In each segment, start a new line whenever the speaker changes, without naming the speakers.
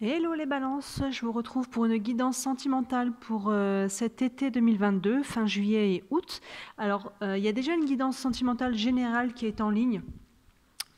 Hello les balances, je vous retrouve pour une guidance sentimentale pour cet été 2022, fin juillet et août. Alors, il y a déjà une guidance sentimentale générale qui est en ligne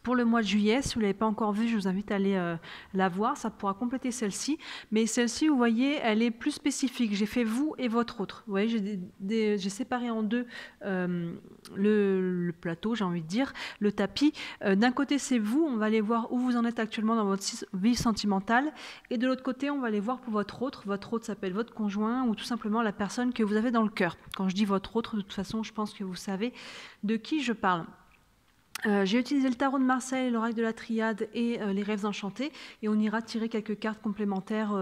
pour le mois de juillet. Si vous ne l'avez pas encore vue, je vous invite à aller la voir, ça pourra compléter celle-ci. Mais celle-ci, vous voyez, elle est plus spécifique. J'ai fait vous et votre autre. Vous voyez, j'ai séparé en deux le plateau, j'ai envie de dire, le tapis. D'un côté, c'est vous, on va aller voir où vous en êtes actuellement dans votre vie sentimentale. Et de l'autre côté, on va aller voir pour votre autre. Votre autre s'appelle votre conjoint ou tout simplement la personne que vous avez dans le cœur. Quand je dis votre autre, de toute façon, je pense que vous savez de qui je parle. J'ai utilisé le tarot de Marseille, l'oracle de la triade et les rêves enchantés, et on ira tirer quelques cartes complémentaires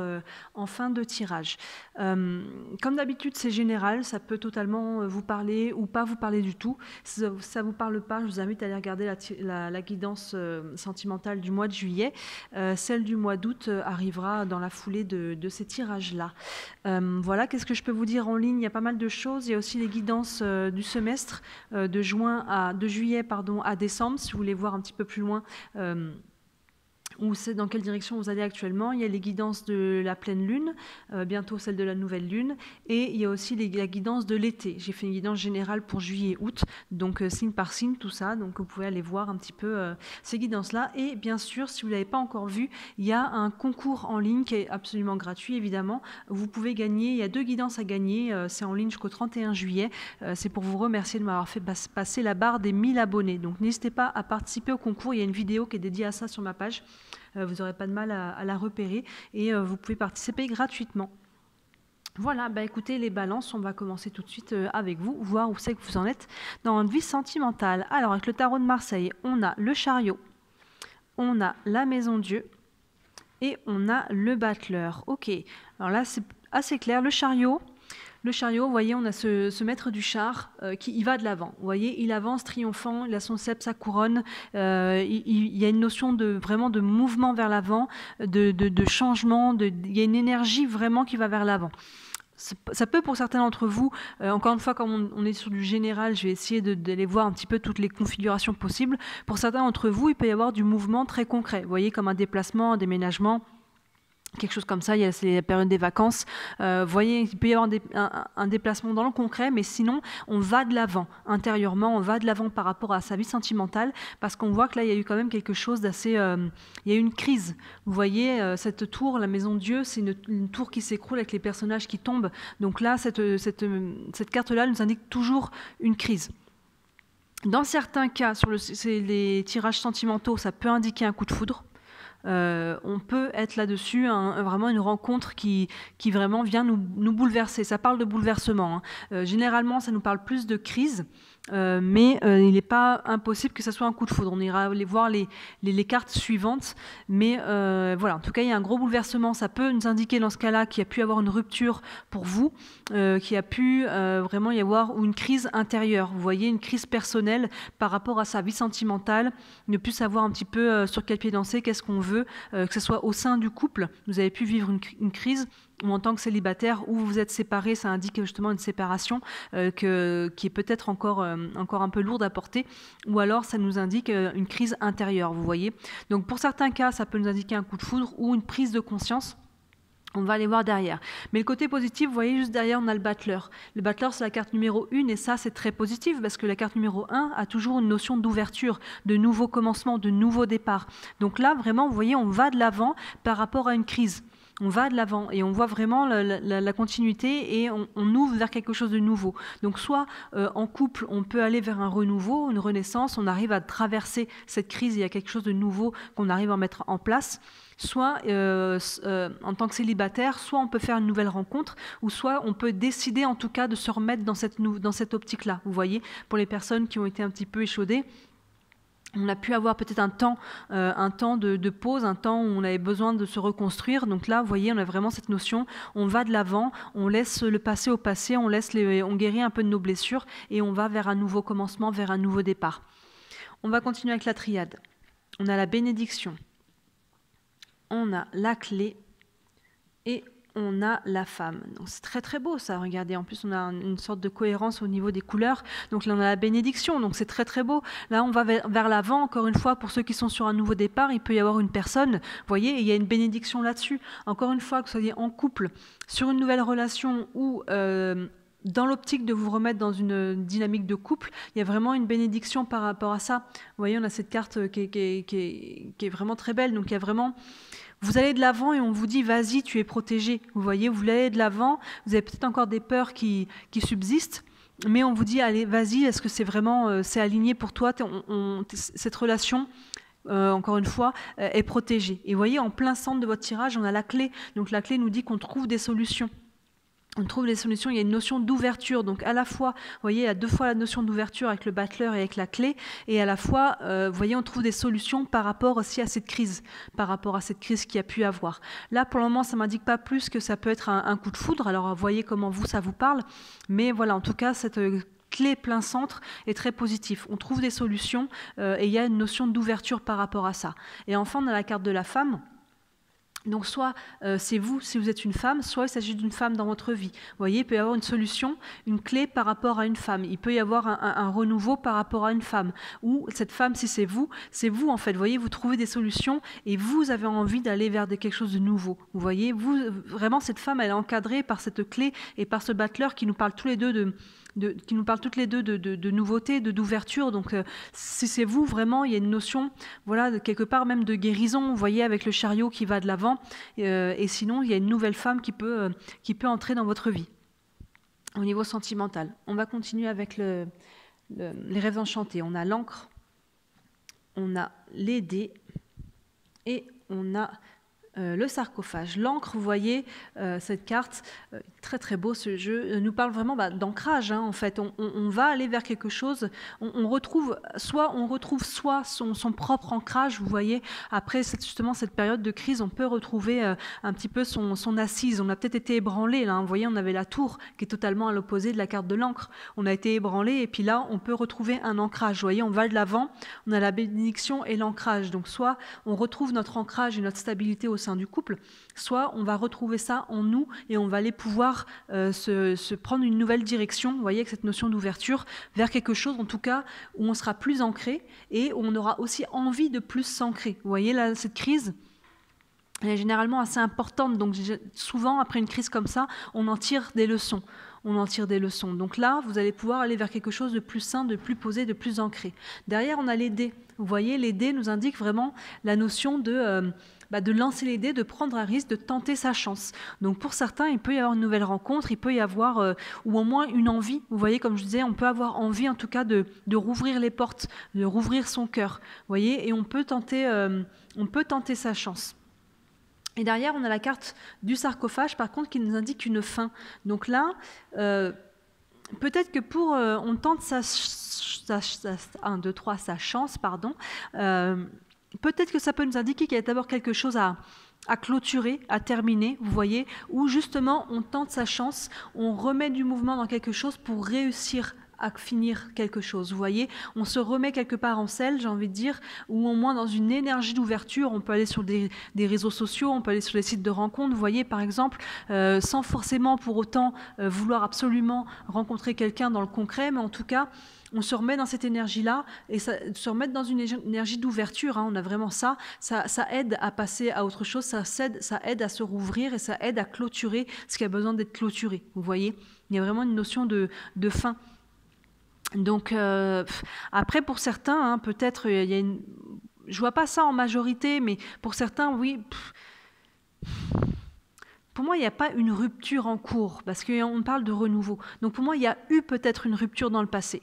en fin de tirage. Comme d'habitude, c'est général, ça peut totalement vous parler ou pas vous parler du tout. Si ça ne vous parle pas, je vous invite à aller regarder la guidance sentimentale du mois de juillet. Celle du mois d'août arrivera dans la foulée de ces tirages-là. Voilà, qu'est-ce que je peux vous dire en ligne? Il y a pas mal de choses. Il y a aussi les guidances du semestre de juillet à décembre, si vous voulez voir un petit peu plus loin ou c'est dans quelle direction vous allez actuellement. Il y a les guidances de la pleine lune, bientôt celle de la nouvelle lune, et il y a aussi la guidance de l'été. J'ai fait une guidance générale pour juillet et août, donc signe par signe, tout ça, donc vous pouvez aller voir un petit peu ces guidances-là. Et bien sûr, si vous ne l'avez pas encore vu, il y a un concours en ligne qui est absolument gratuit, évidemment. Vous pouvez gagner, il y a 2 guidances à gagner, c'est en ligne jusqu'au 31 juillet. C'est pour vous remercier de m'avoir fait passer la barre des 1000 abonnés. Donc n'hésitez pas à participer au concours, il y a une vidéo qui est dédiée à ça sur ma page. Vous n'aurez pas de mal à la repérer et vous pouvez participer gratuitement. Voilà, bah écoutez les balances, on va commencer tout de suite avec vous, voir où c'est que vous en êtes dans votre vie sentimentale. Alors avec le tarot de Marseille, on a le chariot, on a la maison Dieu et on a le battleur. Ok, alors là c'est assez clair, le chariot, vous voyez, on a ce maître du char qui y va de l'avant. Vous voyez, il avance triomphant, il a son cep, sa couronne. Il y a une notion vraiment de mouvement vers l'avant, de changement. Il y a une énergie vraiment qui va vers l'avant. Ça peut pour certains d'entre vous, encore une fois, comme on est sur du général, je vais essayer d'aller voir un petit peu toutes les configurations possibles. Pour certains d'entre vous, il peut y avoir du mouvement très concret. Vous voyez, comme un déplacement, un déménagement. Quelque chose comme ça, il y a la période des vacances. Vous voyez, il peut y avoir un déplacement dans le concret, mais sinon, on va de l'avant. Intérieurement, on va de l'avant par rapport à sa vie sentimentale, parce qu'on voit que là, il y a eu quand même quelque chose d'assez... il y a eu une crise. Vous voyez, cette tour, la maison Dieu, c'est une tour qui s'écroule avec les personnages qui tombent. Donc là, cette carte-là nous indique toujours une crise. Dans certains cas, sur les tirages sentimentaux, ça peut indiquer un coup de foudre. On peut être là-dessus, vraiment une rencontre qui vraiment vient nous bouleverser. Ça parle de bouleversement. Généralement, ça nous parle plus de crise, mais il n'est pas impossible que ça soit un coup de foudre. On ira aller voir les cartes suivantes, mais voilà. En tout cas, il y a un gros bouleversement. Ça peut nous indiquer dans ce cas-là qu'il y a pu y avoir une rupture pour vous, qu'il y a pu vraiment y avoir une crise intérieure. Vous voyez, une crise personnelle par rapport à sa vie sentimentale, ne plus savoir un petit peu sur quel pied danser, qu'est-ce qu'on veut, que ce soit au sein du couple, vous avez pu vivre une crise, ou en tant que célibataire, ou vous êtes séparés, ça indique justement une séparation qui est peut-être encore un peu lourde à porter, ou alors ça nous indique une crise intérieure, vous voyez. Donc pour certains cas, ça peut nous indiquer un coup de foudre ou une prise de conscience. On va aller voir derrière. Mais le côté positif, vous voyez, juste derrière, on a le battleur. Le battleur, c'est la carte numéro 1, et ça, c'est très positif, parce que la carte numéro 1 a toujours une notion d'ouverture, de nouveau commencement, de nouveau départ. Donc là, vraiment, vous voyez, on va de l'avant par rapport à une crise. On va de l'avant et on voit vraiment la continuité et on ouvre vers quelque chose de nouveau. Donc soit en couple, on peut aller vers un renouveau, une renaissance, on arrive à traverser cette crise, il y a quelque chose de nouveau qu'on arrive à mettre en place. Soit en tant que célibataire, soit on peut faire une nouvelle rencontre, ou soit on peut décider en tout cas de se remettre dans cette optique-là. Vous voyez, pour les personnes qui ont été un petit peu échaudées, on a pu avoir peut-être un temps de pause, un temps où on avait besoin de se reconstruire. Donc là, vous voyez, on a vraiment cette notion, on va de l'avant, on laisse le passé au passé, on guérit un peu de nos blessures et on va vers un nouveau commencement, vers un nouveau départ. On va continuer avec la triade. On a la bénédiction, on a la clé et on a la femme. Donc c'est très très beau ça, regardez, en plus on a une sorte de cohérence au niveau des couleurs, donc là on a la bénédiction, donc c'est très très beau. Là on va vers l'avant, encore une fois, pour ceux qui sont sur un nouveau départ, il peut y avoir une personne, vous voyez, et il y a une bénédiction là-dessus. Encore une fois, que vous soyez en couple, sur une nouvelle relation ou dans l'optique de vous remettre dans une dynamique de couple, il y a vraiment une bénédiction par rapport à ça. Vous voyez, on a cette carte qui est vraiment très belle, donc il y a vraiment... Vous allez de l'avant et on vous dit, vas-y, tu es protégé. Vous voyez, vous allez de l'avant, vous avez peut-être encore des peurs qui subsistent, mais on vous dit, allez, vas-y, est-ce que c'est vraiment, c'est aligné pour toi, cette relation, encore une fois, est protégée. Et vous voyez, en plein centre de votre tirage, on a la clé. Donc la clé nous dit qu'on trouve des solutions. On trouve des solutions, il y a une notion d'ouverture, donc à la fois, vous voyez, il y a deux fois la notion d'ouverture avec le battleur et avec la clé, et à la fois, vous voyez, on trouve des solutions par rapport aussi à cette crise, qu'il y a pu avoir. Là, pour le moment, ça ne m'indique pas plus que ça peut être un coup de foudre, alors vous voyez comment ça vous parle, mais voilà, en tout cas, cette clé plein centre est très positif. On trouve des solutions et il y a une notion d'ouverture par rapport à ça. Et enfin, on a la carte de la femme. Donc soit c'est vous, si vous êtes une femme, soit il s'agit d'une femme dans votre vie. Vous voyez, il peut y avoir une solution, une clé par rapport à une femme. Il peut y avoir un renouveau par rapport à une femme. Ou cette femme, si c'est vous en fait. Vous voyez, vous trouvez des solutions et vous avez envie d'aller vers quelque chose de nouveau. Vous voyez, vraiment, cette femme, elle est encadrée par cette clé et par ce battleur qui nous parle tous les deux de nouveauté, d'ouverture. Donc, si c'est vous, vraiment, il y a une notion, voilà, quelque part même de guérison, vous voyez, avec le chariot qui va de l'avant. Et sinon, il y a une nouvelle femme qui peut entrer dans votre vie, au niveau sentimental. On va continuer avec les rêves enchantés. On a l'encre, on a les dés et on a le sarcophage. L'encre, vous voyez, cette carte, très très beau ce jeu, nous parle vraiment d'ancrage, en fait. On va aller vers quelque chose, on retrouve soit son propre ancrage, vous voyez, après justement cette période de crise, on peut retrouver un petit peu son assise. On a peut-être été ébranlé, là, vous voyez, on avait la tour qui est totalement à l'opposé de la carte de l'encre. On a été ébranlé et puis là, on peut retrouver un ancrage. Vous voyez, on va de l'avant, on a la bénédiction et l'ancrage. Donc soit on retrouve notre ancrage et notre stabilité au sein du couple, soit on va retrouver ça en nous et on va aller pouvoir se prendre une nouvelle direction, vous voyez, avec cette notion d'ouverture vers quelque chose, en tout cas, où on sera plus ancré et où on aura aussi envie de plus s'ancrer. Vous voyez, là, cette crise, elle est généralement assez importante, donc souvent, après une crise comme ça, on en tire des leçons. Donc là, vous allez pouvoir aller vers quelque chose de plus sain, de plus posé, de plus ancré. Derrière, on a les dés. Vous voyez, les dés nous indiquent vraiment la notion de lancer les dés, de prendre un risque, de tenter sa chance. Donc pour certains, il peut y avoir une nouvelle rencontre, il peut y avoir, ou au moins une envie. Vous voyez, comme je disais, on peut avoir envie en tout cas de rouvrir les portes, de rouvrir son cœur. Vous voyez, et on peut tenter sa chance. Et derrière, on a la carte du sarcophage, par contre, qui nous indique une fin. Donc là, peut-être que on tente sa chance, pardon. Peut-être que ça peut nous indiquer qu'il y a d'abord quelque chose à clôturer, à terminer, vous voyez, où justement on tente sa chance, on remet du mouvement dans quelque chose pour réussir à finir quelque chose, vous voyez, on se remet quelque part en selle, j'ai envie de dire, ou au moins dans une énergie d'ouverture. On peut aller sur des réseaux sociaux, on peut aller sur les sites de rencontres, vous voyez, par exemple, sans forcément pour autant vouloir absolument rencontrer quelqu'un dans le concret, mais en tout cas, on se remet dans cette énergie-là et se remettre dans une énergie d'ouverture. On a vraiment ça aide à passer à autre chose, ça aide à se rouvrir et ça aide à clôturer ce qui a besoin d'être clôturé. Vous voyez, il y a vraiment une notion de fin. Donc après, pour certains, peut-être, je vois pas ça en majorité, mais pour certains, oui. Pour moi, il n'y a pas une rupture en cours, parce qu'on parle de renouveau. Donc pour moi, il y a eu peut-être une rupture dans le passé.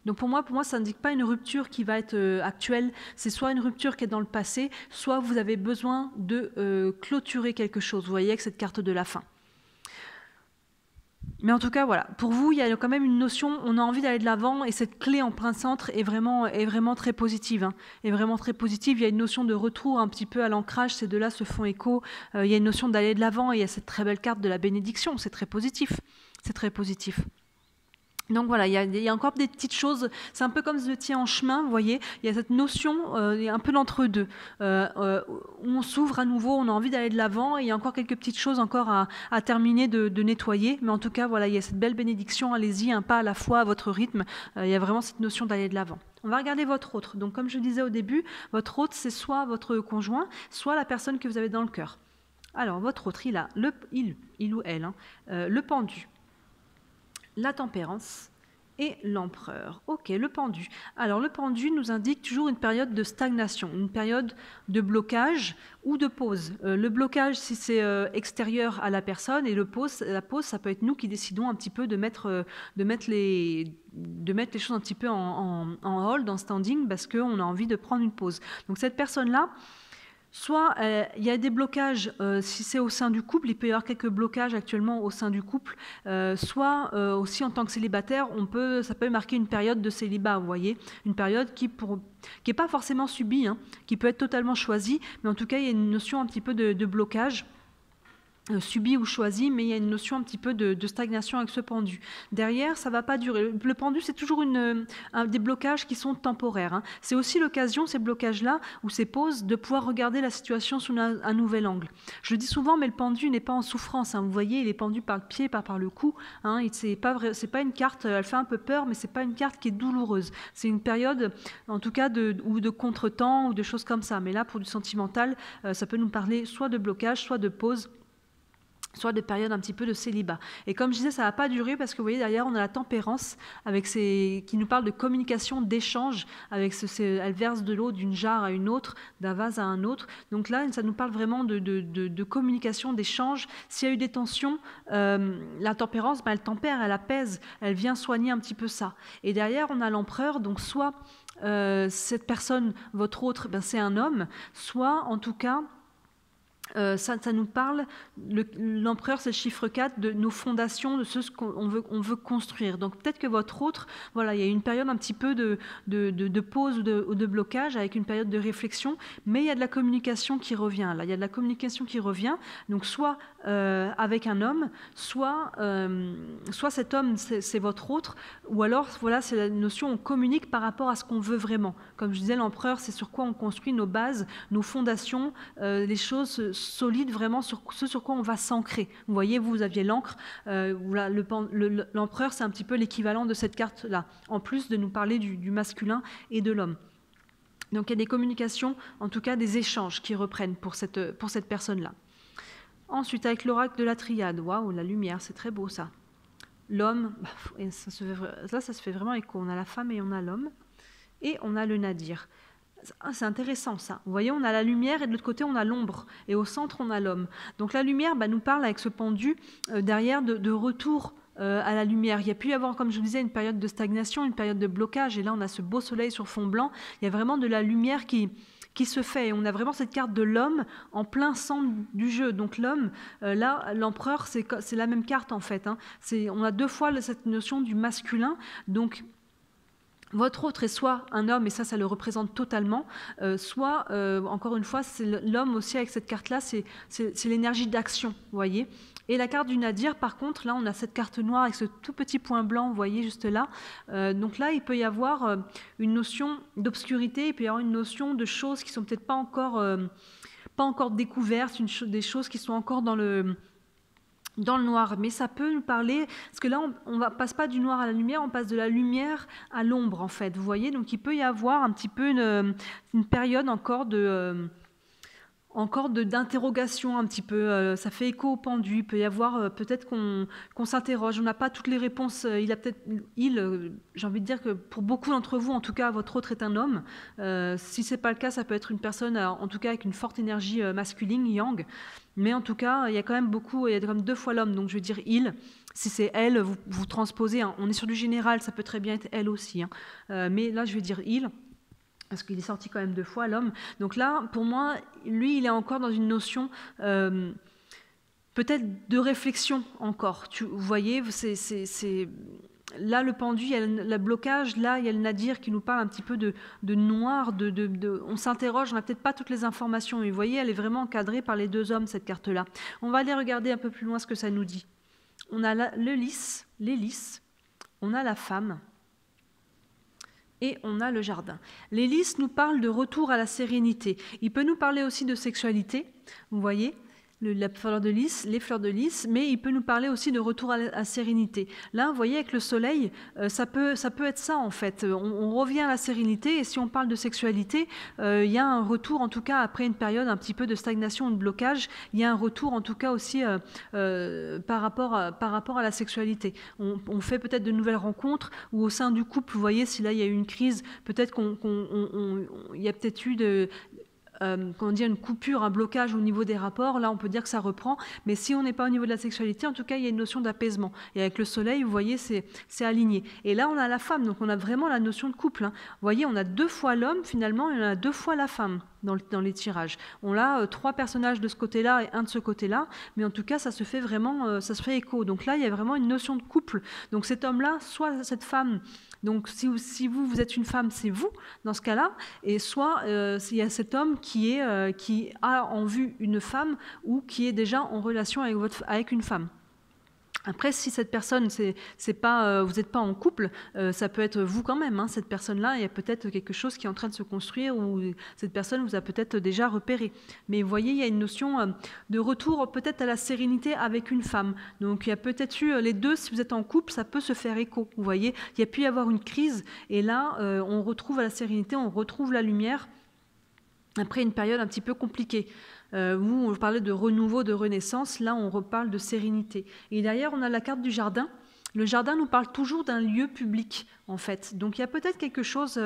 Donc pour moi, ça n'indique pas une rupture qui va être actuelle, c'est soit une rupture qui est dans le passé, soit vous avez besoin de clôturer quelque chose, vous voyez, avec cette carte de la fin. Mais en tout cas, voilà, pour vous, il y a quand même une notion, on a envie d'aller de l'avant et cette clé en plein centre est vraiment très positive. Est vraiment très positive. Il y a une notion de retour un petit peu à l'ancrage, ces deux-là se font écho. Il y a une notion d'aller de l'avant et il y a cette très belle carte de la bénédiction, c'est très positif. C'est très positif. Donc voilà, il y a encore des petites choses, c'est un peu comme si vous étiez en chemin, vous voyez, il y a cette notion, il y a un peu d'entre-deux, où on s'ouvre à nouveau, on a envie d'aller de l'avant, et il y a encore quelques petites choses encore à terminer de nettoyer, mais en tout cas, voilà, il y a cette belle bénédiction, allez-y, un pas à la fois à votre rythme, il y a vraiment cette notion d'aller de l'avant. On va regarder votre autre. Donc comme je disais au début, votre autre, c'est soit votre conjoint, soit la personne que vous avez dans le cœur. Alors, votre autre, il a il ou elle, hein, le pendu, la tempérance et l'empereur. Ok, le pendu. Alors le pendu nous indique toujours une période de stagnation, une période de blocage ou de pause. Le blocage si c'est extérieur à la personne, et la pause, ça peut être nous qui décidons un petit peu de mettre les choses un petit peu en hold, en standing, parce qu'on a envie de prendre une pause. Donc cette personne-là, soit il y a des blocages, si c'est au sein du couple, il peut y avoir quelques blocages actuellement au sein du couple, soit aussi en tant que célibataire, ça peut marquer une période de célibat, vous voyez, une période qui n'est pas forcément subie, hein, qui peut être totalement choisie, mais en tout cas il y a une notion un petit peu de blocage, subi ou choisi, mais il y a une notion un petit peu de stagnation avec ce pendu. Derrière, ça ne va pas durer. Le pendu, c'est toujours des blocages qui sont temporaires, hein. C'est aussi l'occasion, ces blocages-là, ou ces pauses, de pouvoir regarder la situation sous un nouvel angle. Je le dis souvent, mais le pendu n'est pas en souffrance, hein. Vous voyez, il est pendu par le pied, pas par le cou, hein. C'est pas une carte, elle fait un peu peur, mais ce n'est pas une carte qui est douloureuse. C'est une période, en tout cas, ou de contretemps, ou de choses comme ça. Mais là, pour du sentimental, ça peut nous parler soit de blocage, soit de pause, soit de période un petit peu de célibat. Et comme je disais, ça ne va pas durer parce que vous voyez, derrière, on a la tempérance qui nous parle de communication, d'échange, elle verse de l'eau d'une jarre à une autre, d'un vase à un autre. Donc là, ça nous parle vraiment de communication, d'échange. S'il y a eu des tensions, la tempérance, elle tempère, elle apaise, elle vient soigner un petit peu ça. Et derrière, on a l'empereur, donc soit cette personne, votre autre, c'est un homme, soit en tout cas, ça nous parle, l'empereur c'est le chiffre 4 de nos fondations, de ce qu'on veut construire. Donc peut-être que votre autre, voilà, il y a une période un petit peu de pause ou de blocage avec une période de réflexion, mais il y a de la communication qui revient. Là, il y a de la communication qui revient, donc soit avec un homme, soit cet homme c'est votre autre, ou alors voilà, c'est la notion on communique par rapport à ce qu'on veut vraiment. Comme je disais, l'empereur c'est sur quoi on construit nos bases, nos fondations, les choses solide vraiment sur ce sur quoi on va s'ancrer. Vous voyez, vous aviez l'encre, l'empereur c'est un petit peu l'équivalent de cette carte-là, en plus de nous parler du masculin et de l'homme. Donc il y a des communications, en tout cas des échanges qui reprennent pour cette personne-là. Ensuite, avec l'oracle de la triade, waouh, la lumière, c'est très beau ça. L'homme, ça se fait vraiment écho, on a la femme et on a l'homme, et on a le nadir. C'est intéressant ça. Vous voyez, on a la lumière et de l'autre côté, on a l'ombre. Et au centre, on a l'homme. Donc la lumière nous parle avec ce pendu derrière de retour à la lumière. Il y a pu y avoir, comme je vous disais, une période de stagnation, une période de blocage. Et là, on a ce beau soleil sur fond blanc. Il y a vraiment de la lumière qui se fait. Et on a vraiment cette carte de l'homme en plein centre du jeu. Donc l'homme, là, l'empereur, c'est la même carte en fait, hein. On a deux fois cette notion du masculin. Donc votre autre est soit un homme, et ça le représente totalement, soit, encore une fois, c'est l'homme aussi avec cette carte-là, c'est l'énergie d'action, vous voyez. Et la carte du nadir, par contre, là, on a cette carte noire avec ce tout petit point blanc, vous voyez, juste là. Donc là, il peut y avoir une notion d'obscurité, il peut y avoir une notion de choses qui ne sont peut-être pas encore découvertes, des choses qui sont encore dans le noir, mais ça peut nous parler, parce que là on ne passe pas du noir à la lumière, on passe de la lumière à l'ombre en fait, vous voyez, donc il peut y avoir un petit peu une période encore d'interrogation un petit peu, ça fait écho au pendu, il peut y avoir peut-être qu'on s'interroge, on n'a pas toutes les réponses, j'ai envie de dire que pour beaucoup d'entre vous, en tout cas votre autre est un homme, si ce n'est pas le cas, ça peut être une personne en tout cas avec une forte énergie masculine, yang, mais en tout cas il y a quand même deux fois l'homme, donc je veux dire il, si c'est elle, vous transposez, hein, on est sur du général, ça peut très bien être elle aussi, hein, mais là je vais dire il, parce qu'il est sorti quand même deux fois, l'homme. Donc là, pour moi, lui, il est encore dans une notion peut-être de réflexion encore. Vous voyez, là, le pendu, il y a le blocage, là, il y a le nadir qui nous parle un petit peu de noir, on s'interroge, on n'a peut-être pas toutes les informations. Et vous voyez, elle est vraiment encadrée par les deux hommes, cette carte-là. On va aller regarder un peu plus loin ce que ça nous dit. On a les lys, on a la femme et on a le jardin. Les lys nous parlent de retour à la sérénité. Il peut nous parler aussi de sexualité, vous voyez, les fleurs de lys, mais il peut nous parler aussi de retour à la sérénité. Là, vous voyez, avec le soleil, ça peut être ça, en fait. On revient à la sérénité, et si on parle de sexualité, il y a un retour, en tout cas, après une période un petit peu de stagnation ou de blocage, il y a un retour, en tout cas, aussi par rapport à la sexualité. On fait peut-être de nouvelles rencontres, ou au sein du couple, vous voyez, si là, il y a eu une crise, peut-être il y a peut-être eu une coupure, un blocage au niveau des rapports, là on peut dire que ça reprend, mais si on n'est pas au niveau de la sexualité, en tout cas il y a une notion d'apaisement. Et avec le soleil, vous voyez, c'est aligné. Et là on a la femme, donc on a vraiment la notion de couple. Vous voyez, on a 2 fois l'homme finalement, et on a 2 fois la femme dans les tirages. On a 3 personnages de ce côté-là et 1 de ce côté-là, mais en tout cas ça se fait vraiment, ça se fait écho. Donc là il y a vraiment une notion de couple. Donc cet homme-là, soit cette femme, donc si vous êtes une femme, c'est vous dans ce cas-là, et soit il y a cet homme qui a en vue une femme ou qui est déjà en relation avec une femme. Après, si cette personne, vous n'êtes pas en couple, ça peut être vous quand même. Cette personne-là, il y a peut-être quelque chose qui est en train de se construire ou cette personne vous a peut-être déjà repéré. Mais vous voyez, il y a une notion de retour peut-être à la sérénité avec une femme. Donc, il y a peut-être eu les deux, si vous êtes en couple, ça peut se faire écho. Vous voyez, il y a pu y avoir une crise et là, on retrouve la sérénité, on retrouve la lumière après une période un petit peu compliquée. Où on parlait de renouveau, de renaissance, là on reparle de sérénité. Et derrière on a la carte du jardin. Le jardin nous parle toujours d'un lieu public, en fait. Donc il y a peut-être quelque chose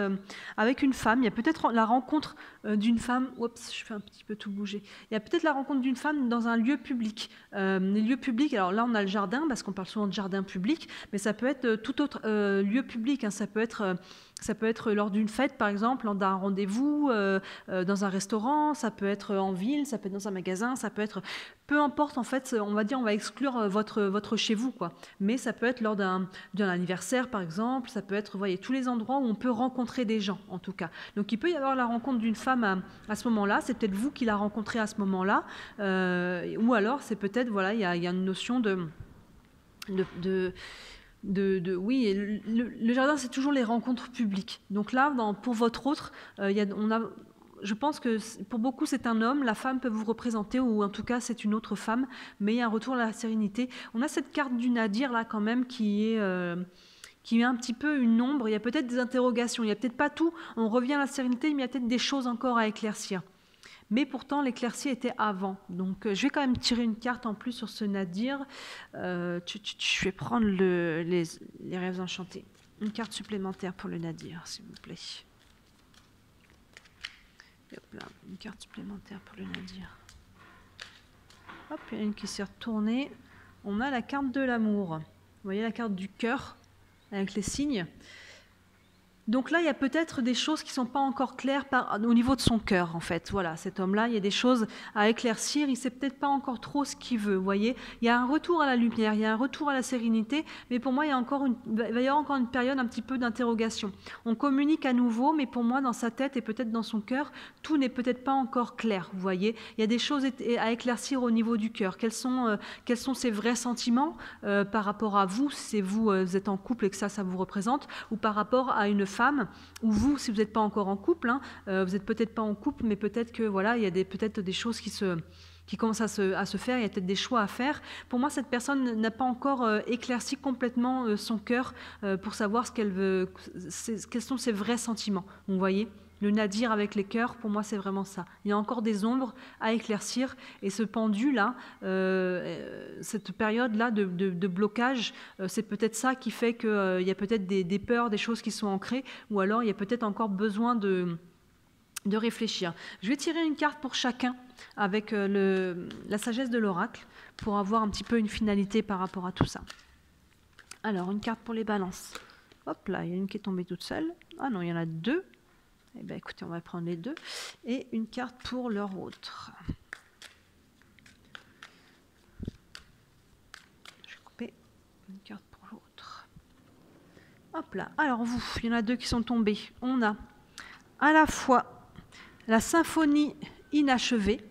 avec une femme, il y a peut-être la rencontre d'une femme, oups, je fais un petit peu tout bouger, il y a peut-être la rencontre d'une femme dans un lieu public. Les lieux publics, alors là on a le jardin, parce qu'on parle souvent de jardin public, mais ça peut être tout autre lieu public, ça peut être lors d'une fête, par exemple, lors d'un rendez-vous, dans un restaurant, ça peut être en ville, ça peut être dans un magasin, ça peut être... Peu importe, en fait, on va exclure votre chez vous, quoi. Mais ça peut être lors d'un anniversaire, par exemple, ça peut être, vous voyez, tous les endroits où on peut rencontrer des gens, en tout cas. Donc, il peut y avoir la rencontre d'une femme à ce moment-là, c'est peut-être vous qui la rencontrez à ce moment-là, ou alors c'est peut-être, voilà, il y a une notion oui, le jardin, c'est toujours les rencontres publiques. Donc là, pour votre autre, je pense que pour beaucoup, c'est un homme, la femme peut vous représenter, ou en tout cas, c'est une autre femme, mais il y a un retour à la sérénité. On a cette carte du Nadir, là, quand même, qui est un petit peu une ombre. Il y a peut-être des interrogations, il n'y a peut-être pas tout. On revient à la sérénité, mais il y a peut-être des choses encore à éclaircir. Mais pourtant, l'éclaircie était avant. Donc, je vais quand même tirer une carte en plus sur ce Nadir. Je vais prendre les rêves enchantés. Une carte supplémentaire pour le Nadir, s'il vous plaît. Et hop là, une carte supplémentaire pour le Nadir. Hop, il y en a une qui s'est retournée. On a la carte de l'amour. Vous voyez la carte du cœur avec les signes. Donc là, il y a peut-être des choses qui ne sont pas encore claires au niveau de son cœur, en fait. Voilà, cet homme-là, il y a des choses à éclaircir. Il ne sait peut-être pas encore trop ce qu'il veut, vous voyez. Il y a un retour à la lumière, il y a un retour à la sérénité, mais pour moi, il va y avoir encore une période un petit peu d'interrogation. On communique à nouveau, mais pour moi, dans sa tête et peut-être dans son cœur, tout n'est peut-être pas encore clair, vous voyez. Il y a des choses à éclaircir au niveau du cœur. Quels sont ses vrais sentiments par rapport à vous, si vous êtes en couple et que ça vous représente, ou par rapport à une femme, ou vous, si vous n'êtes pas encore en couple, vous n'êtes peut-être pas en couple, mais peut-être que voilà, il y a peut-être des choses qui commencent à se faire, il y a peut-être des choix à faire. Pour moi, cette personne n'a pas encore éclairci complètement son cœur pour savoir ce qu'elle veut, quels sont ses vrais sentiments. Vous voyez, le Nadir avec les cœurs, pour moi, c'est vraiment ça. Il y a encore des ombres à éclaircir, et ce pendu-là, cette période-là de blocage, c'est peut-être ça qui fait qu'il y a peut-être des peurs, des choses qui sont ancrées, ou alors il y a peut-être encore besoin de réfléchir. Je vais tirer une carte pour chacun avec la sagesse de l'oracle pour avoir un petit peu une finalité par rapport à tout ça. Alors, une carte pour les balances. Hop là, il y a une qui est tombée toute seule. Ah non, il y en a deux. Eh bien, écoutez, on va prendre les deux. Et une carte pour leur autre. Je vais couper une carte pour l'autre. Hop là. Alors vous, il y en a deux qui sont tombés. On a à la fois la symphonie inachevée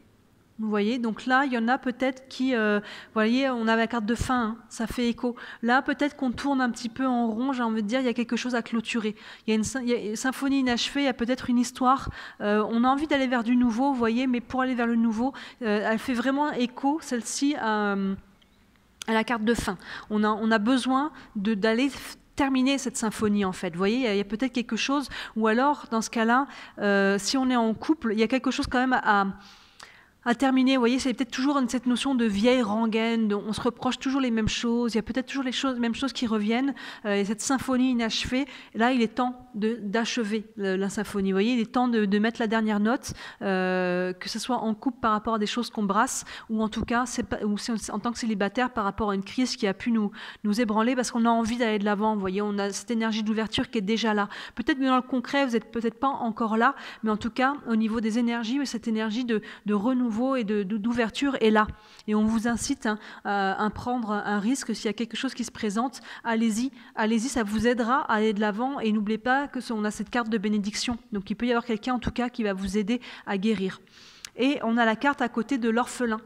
Vous voyez, donc là, il y en a peut-être qui, vous voyez, on a la carte de fin, hein, ça fait écho. Là, peut-être qu'on tourne un petit peu en rond, j'ai envie de dire, il y a quelque chose à clôturer. Il y a une symphonie inachevée, il y a peut-être une histoire. On a envie d'aller vers du nouveau, vous voyez, mais pour aller vers le nouveau, elle fait vraiment écho, celle-ci, à la carte de fin. On a besoin d'aller terminer cette symphonie, en fait. Vous voyez, il y a peut-être quelque chose, ou alors, dans ce cas-là, si on est en couple, il y a quelque chose quand même à terminer. Vous voyez, c'est peut-être toujours cette notion de vieille rengaine, on se reproche toujours les mêmes choses, il y a peut-être toujours les mêmes choses qui reviennent, et cette symphonie inachevée, là, il est temps d'achever la symphonie. Vous voyez, il est temps de mettre la dernière note, que ce soit en couple par rapport à des choses qu'on brasse, ou en tout cas, en tant que célibataire par rapport à une crise qui a pu nous ébranler, parce qu'on a envie d'aller de l'avant. Vous voyez, on a cette énergie d'ouverture qui est déjà là. Peut-être que dans le concret, vous n'êtes peut-être pas encore là, mais en tout cas, au niveau des énergies, cette énergie de renouveau et d'ouverture est là. Et on vous incite à prendre un risque. S'il y a quelque chose qui se présente, allez-y, ça vous aidera à aller de l'avant. Et n'oubliez pas qu'on a cette carte de bénédiction. Donc il peut y avoir quelqu'un en tout cas qui va vous aider à guérir. Et on a la carte à côté de l'orphelin.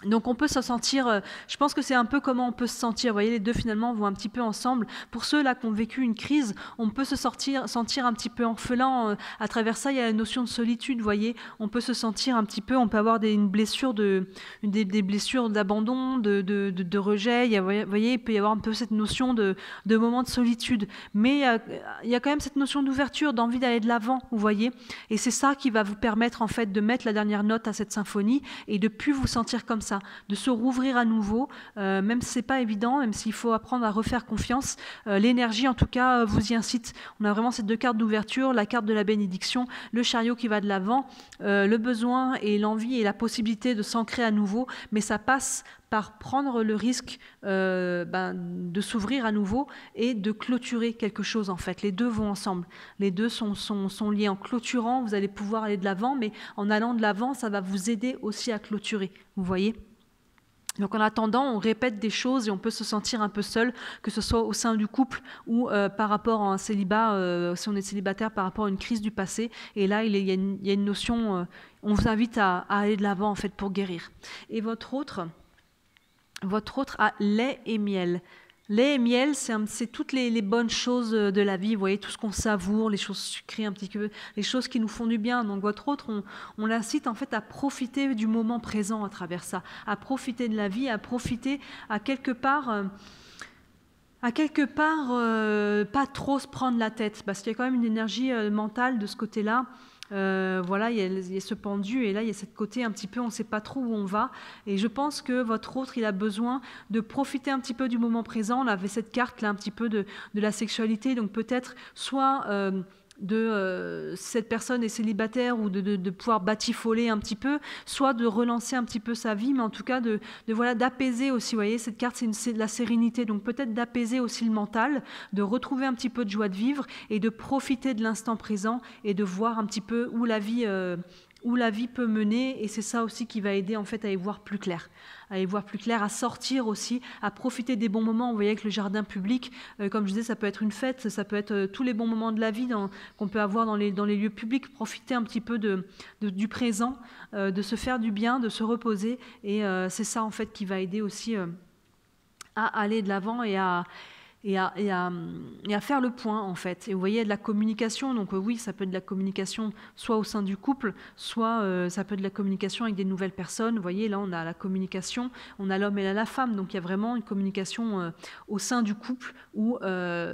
Donc on peut se sentir, je pense que c'est un peu comment on peut se sentir, vous voyez, les deux finalement vont un petit peu ensemble. Pour ceux-là qui ont vécu une crise, on peut se sentir un petit peu orphelin, à travers ça il y a la notion de solitude, vous voyez, on peut se sentir un petit peu, on peut avoir des blessures des blessures d'abandon, de rejet, vous voyez, il peut y avoir un peu cette notion de moment de solitude, mais il y a quand même cette notion d'ouverture, d'envie d'aller de l'avant, vous voyez, et c'est ça qui va vous permettre en fait de mettre la dernière note à cette symphonie et de plus vous sentir comme ça, de se rouvrir à nouveau, même si c'est pas évident, même s'il faut apprendre à refaire confiance, l'énergie en tout cas vous y incite. On a vraiment ces deux cartes d'ouverture, la carte de la bénédiction, le chariot qui va de l'avant, le besoin et l'envie et la possibilité de s'ancrer à nouveau, mais ça passe par prendre le risque de s'ouvrir à nouveau et de clôturer quelque chose en fait. Les deux vont ensemble. Les deux sont liés. En clôturant, vous allez pouvoir aller de l'avant, mais en allant de l'avant, ça va vous aider aussi à clôturer. Vous voyez ? Donc en attendant, on répète des choses et on peut se sentir un peu seul, que ce soit au sein du couple ou par rapport à un célibat, si on est célibataire par rapport à une crise du passé. Et là, il y a une notion, on vous invite à aller de l'avant en fait pour guérir. Et votre autre a lait et miel. Lait et miel, c'est toutes les bonnes choses de la vie, vous voyez, tout ce qu'on savoure, les choses sucrées un petit peu, les choses qui nous font du bien. Donc votre autre, on l'incite en fait à profiter du moment présent à travers ça, à profiter de la vie, à profiter à quelque part pas trop se prendre la tête, parce qu'il y a quand même une énergie mentale de ce côté-là. Voilà, il y a ce pendu et là il y a cette côté un petit peu on ne sait pas trop où on va, et je pense que votre autre il a besoin de profiter un petit peu du moment présent. On avait cette carte là un petit peu de la sexualité, donc peut-être soit cette personne est célibataire ou de pouvoir batifoler un petit peu, soit de relancer un petit peu sa vie, mais en tout cas voilà, d'apaiser aussi. Vous voyez, cette carte c'est de la sérénité, donc peut-être d'apaiser aussi le mental, de retrouver un petit peu de joie de vivre et de profiter de l'instant présent et de voir un petit peu où la vie peut mener, et c'est ça aussi qui va aider en fait à y voir plus clair, à sortir aussi, à profiter des bons moments. Vous voyez avec le jardin public, comme je disais, ça peut être une fête, ça peut être tous les bons moments de la vie qu'on peut avoir dans les lieux publics, profiter un petit peu du présent, de se faire du bien, de se reposer, et c'est ça en fait qui va aider aussi à aller de l'avant et à faire le point en fait. Et vous voyez, il y a de la communication, donc oui, ça peut être de la communication soit au sein du couple, soit ça peut être de la communication avec des nouvelles personnes. Vous voyez, là on a la communication, on a l'homme et la femme, donc il y a vraiment une communication au sein du couple où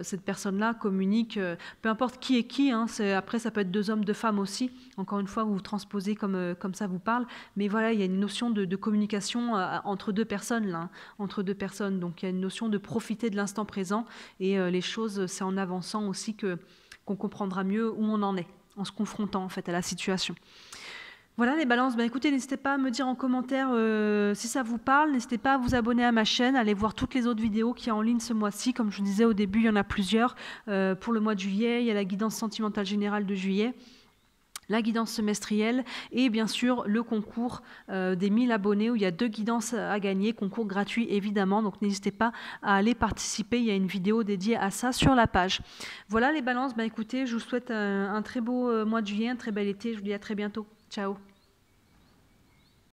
cette personne-là communique, peu importe qui est qui, hein, après ça peut être deux hommes, deux femmes aussi, encore une fois vous transposez comme ça vous parle, mais voilà, il y a une notion de communication entre deux personnes là, entre deux personnes, donc il y a une notion de profiter de l'instant présent. Et les choses, c'est en avançant aussi qu'on comprendra mieux où on en est, en se confrontant en fait à la situation. Voilà les balances. Écoutez, n'hésitez pas à me dire en commentaire si ça vous parle. N'hésitez pas à vous abonner à ma chaîne, allez voir toutes les autres vidéos qui sont en ligne ce mois-ci. Comme je vous disais au début, il y en a plusieurs. Pour le mois de juillet, il y a la guidance sentimentale générale de juillet, la guidance semestrielle et bien sûr le concours des 1000 abonnés où il y a 2 guidances à gagner, concours gratuit évidemment, donc n'hésitez pas à aller participer, il y a une vidéo dédiée à ça sur la page. Voilà les balances, écoutez, je vous souhaite un très beau mois de juillet, un très bel été, je vous dis à très bientôt, ciao.